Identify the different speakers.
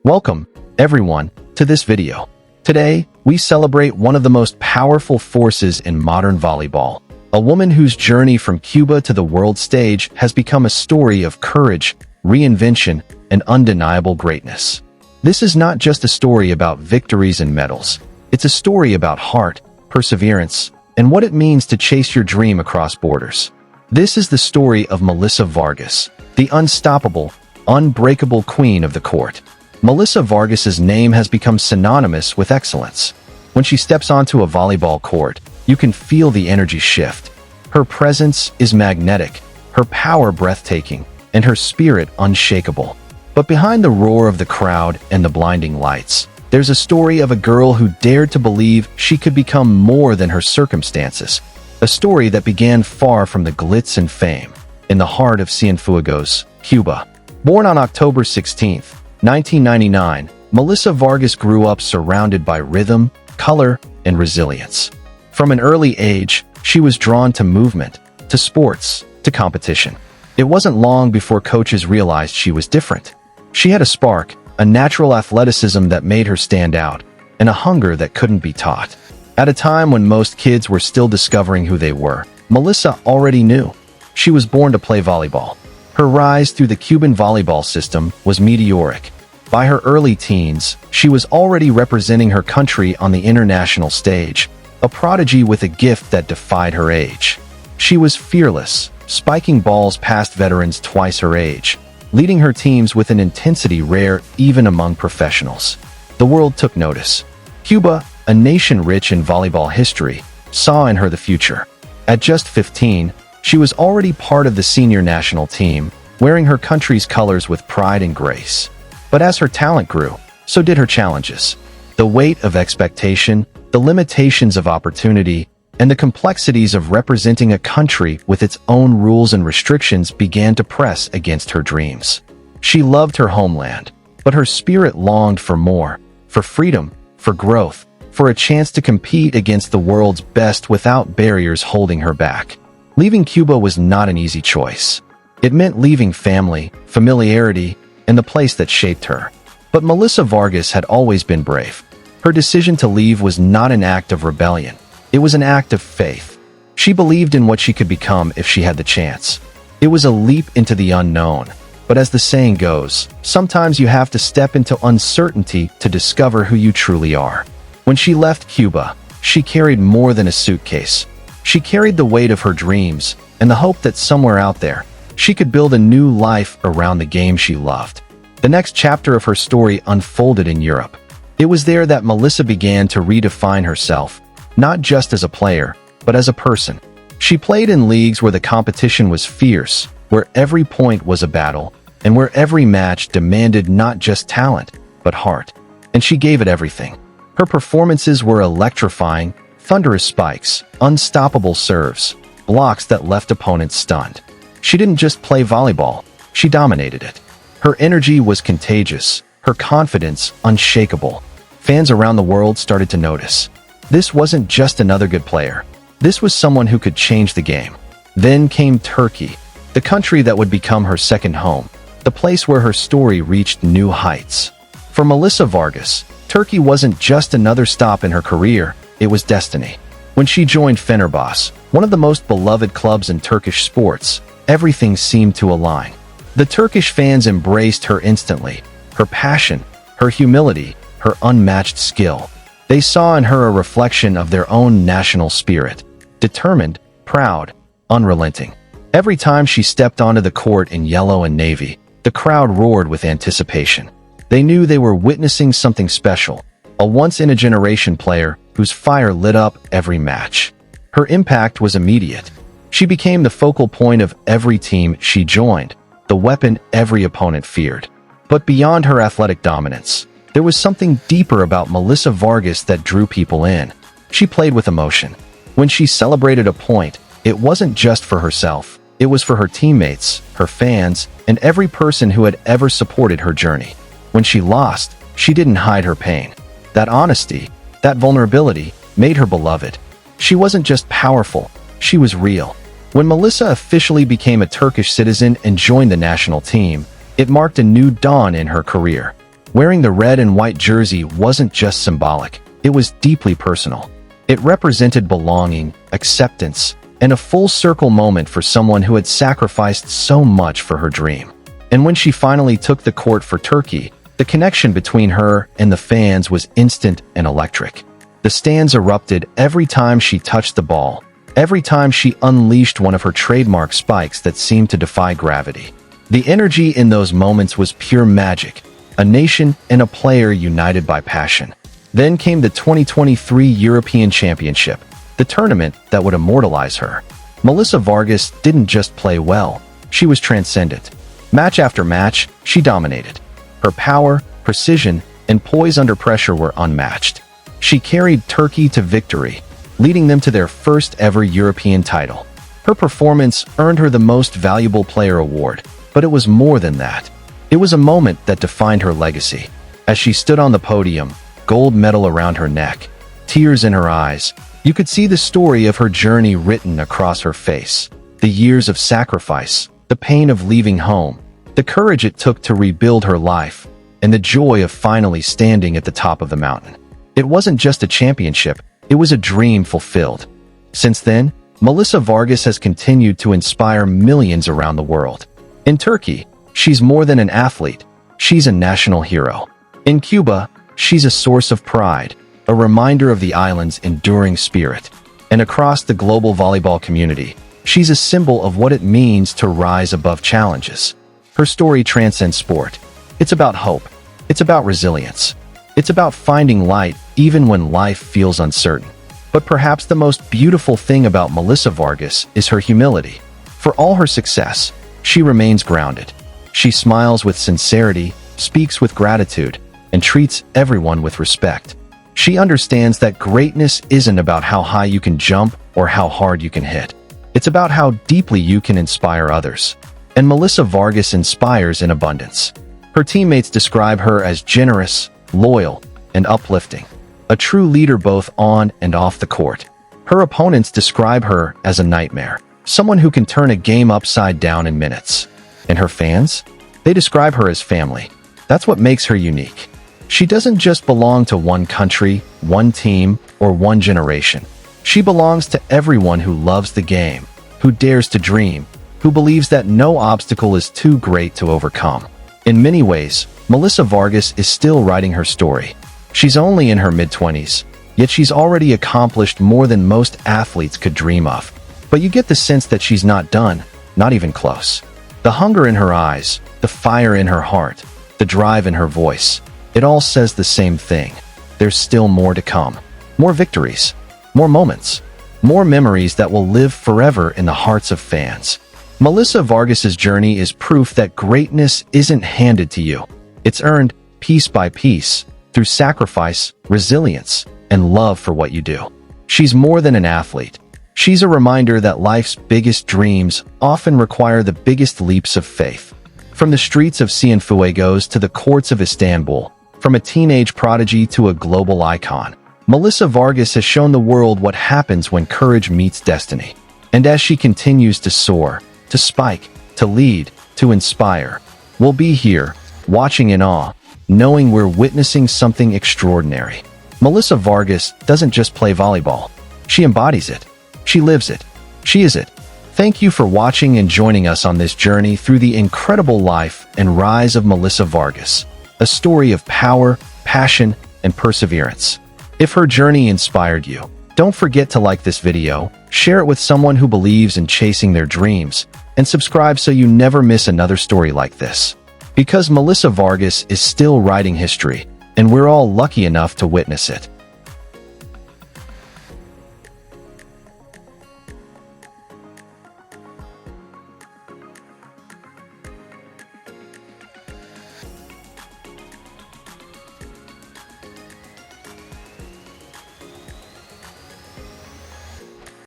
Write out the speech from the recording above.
Speaker 1: Welcome, everyone, to this video. Today, we celebrate one of the most powerful forces in modern volleyball, a woman whose journey from Cuba to the world stage has become a story of courage, reinvention, and undeniable greatness. This is not just a story about victories and medals. It's a story about heart, perseverance, and what it means to chase your dream across borders. This is the story of Melissa Vargas, the unstoppable, unbreakable queen of the court. Melissa Vargas's name has become synonymous with excellence. When she steps onto a volleyball court, you can feel the energy shift. Her presence is magnetic, her power breathtaking, and her spirit unshakable. But behind the roar of the crowd and the blinding lights, there's a story of a girl who dared to believe she could become more than her circumstances. A story that began far from the glitz and fame, in the heart of Cienfuegos, Cuba. Born on October 16, 1999, Melissa Vargas grew up surrounded by rhythm, color, and resilience. From an early age, she was drawn to movement, to sports, to competition. It wasn't long before coaches realized she was different. She had a spark, a natural athleticism that made her stand out, and a hunger that couldn't be taught. At a time when most kids were still discovering who they were, Melissa already knew. She was born to play volleyball. Her rise through the Cuban volleyball system was meteoric. By her early teens, she was already representing her country on the international stage, a prodigy with a gift that defied her age. She was fearless, spiking balls past veterans twice her age, leading her teams with an intensity rare even among professionals. The world took notice. Cuba, a nation rich in volleyball history, saw in her the future. At just 15, she was already part of the senior national team, wearing her country's colors with pride and grace. But as her talent grew, so did her challenges. The weight of expectation, the limitations of opportunity, and the complexities of representing a country with its own rules and restrictions began to press against her dreams. She loved her homeland, but her spirit longed for more, for freedom, for growth, for a chance to compete against the world's best without barriers holding her back. Leaving Cuba was not an easy choice. It meant leaving family, familiarity, and the place that shaped her. But Melissa Vargas had always been brave. Her decision to leave was not an act of rebellion. It was an act of faith. She believed in what she could become if she had the chance. It was a leap into the unknown. But as the saying goes, sometimes you have to step into uncertainty to discover who you truly are. When she left Cuba, she carried more than a suitcase. She carried the weight of her dreams and the hope that somewhere out there, she could build a new life around the game she loved. The next chapter of her story unfolded in Europe. It was there that Melissa began to redefine herself, not just as a player, but as a person. She played in leagues where the competition was fierce, where every point was a battle, and where every match demanded not just talent, but heart. And she gave it everything. Her performances were electrifying, thunderous spikes, unstoppable serves, blocks that left opponents stunned. She didn't just play volleyball, she dominated it. Her energy was contagious, her confidence unshakable. Fans around the world started to notice. This wasn't just another good player. This was someone who could change the game. Then came Turkey, the country that would become her second home, the place where her story reached new heights. For Melissa Vargas, Turkey wasn't just another stop in her career, it was destiny. When she joined Fenerbahce, one of the most beloved clubs in Turkish sports, everything seemed to align. The Turkish fans embraced her instantly. Her passion, her humility, her unmatched skill. They saw in her a reflection of their own national spirit. Determined, proud, unrelenting. Every time she stepped onto the court in yellow and navy, the crowd roared with anticipation. They knew they were witnessing something special, a once-in-a-generation player whose fire lit up every match. Her impact was immediate. She became the focal point of every team she joined, the weapon every opponent feared. But beyond her athletic dominance, there was something deeper about Melissa Vargas that drew people in. She played with emotion. When she celebrated a point, it wasn't just for herself. It was for her teammates, her fans, and every person who had ever supported her journey. When she lost, she didn't hide her pain. That honesty, that vulnerability, made her beloved. She wasn't just powerful, she was real. When Melissa officially became a Turkish citizen and joined the national team, it marked a new dawn in her career. Wearing the red and white jersey wasn't just symbolic, it was deeply personal. It represented belonging, acceptance, and a full-circle moment for someone who had sacrificed so much for her dream. And when she finally took the court for Turkey, the connection between her and the fans was instant and electric. The stands erupted every time she touched the ball, every time she unleashed one of her trademark spikes that seemed to defy gravity. The energy in those moments was pure magic, a nation and a player united by passion. Then came the 2023 European Championship, the tournament that would immortalize her. Melissa Vargas didn't just play well, she was transcendent. Match after match, she dominated. Her power, precision, and poise under pressure were unmatched. She carried Turkey to victory, leading them to their first ever European title. Her performance earned her the Most Valuable Player award, but it was more than that. It was a moment that defined her legacy. As she stood on the podium, gold medal around her neck, tears in her eyes, you could see the story of her journey written across her face. The years of sacrifice, the pain of leaving home, the courage it took to rebuild her life, and the joy of finally standing at the top of the mountain. It wasn't just a championship, it was a dream fulfilled. Since then, Melissa Vargas has continued to inspire millions around the world. In Turkey, she's more than an athlete, she's a national hero. In Cuba, she's a source of pride, a reminder of the island's enduring spirit. And across the global volleyball community, she's a symbol of what it means to rise above challenges. Her story transcends sport. It's about hope. It's about resilience. It's about finding light even when life feels uncertain. But perhaps the most beautiful thing about Melissa Vargas is her humility. For all her success, she remains grounded. She smiles with sincerity, speaks with gratitude, and treats everyone with respect. She understands that greatness isn't about how high you can jump or how hard you can hit. It's about how deeply you can inspire others. And Melissa Vargas inspires in abundance. Her teammates describe her as generous, loyal, and uplifting, a true leader both on and off the court. Her opponents describe her as a nightmare, someone who can turn a game upside down in minutes. And her fans? They describe her as family. That's what makes her unique. She doesn't just belong to one country, one team, or one generation. She belongs to everyone who loves the game, who dares to dream, who believes that no obstacle is too great to overcome. In many ways, Melissa Vargas is still writing her story. She's only in her mid-20s, yet she's already accomplished more than most athletes could dream of. But you get the sense that she's not done, not even close. The hunger in her eyes, the fire in her heart, the drive in her voice, it all says the same thing. There's still more to come. More victories, more moments, more memories that will live forever in the hearts of fans. Melissa Vargas's journey is proof that greatness isn't handed to you. It's earned piece by piece through sacrifice, resilience, and love for what you do. She's more than an athlete. She's a reminder that life's biggest dreams often require the biggest leaps of faith. From the streets of Cienfuegos to the courts of Istanbul, from a teenage prodigy to a global icon, Melissa Vargas has shown the world what happens when courage meets destiny. And as she continues to soar, to spike, to lead, to inspire, we'll be here, watching in awe, knowing we're witnessing something extraordinary. Melissa Vargas doesn't just play volleyball. She embodies it. She lives it. She is it. Thank you for watching and joining us on this journey through the incredible life and rise of Melissa Vargas, a story of power, passion, and perseverance. If her journey inspired you, don't forget to like this video, share it with someone who believes in chasing their dreams, and subscribe so you never miss another story like this. Because Melissa Vargas is still writing history, and we're all lucky enough to witness it.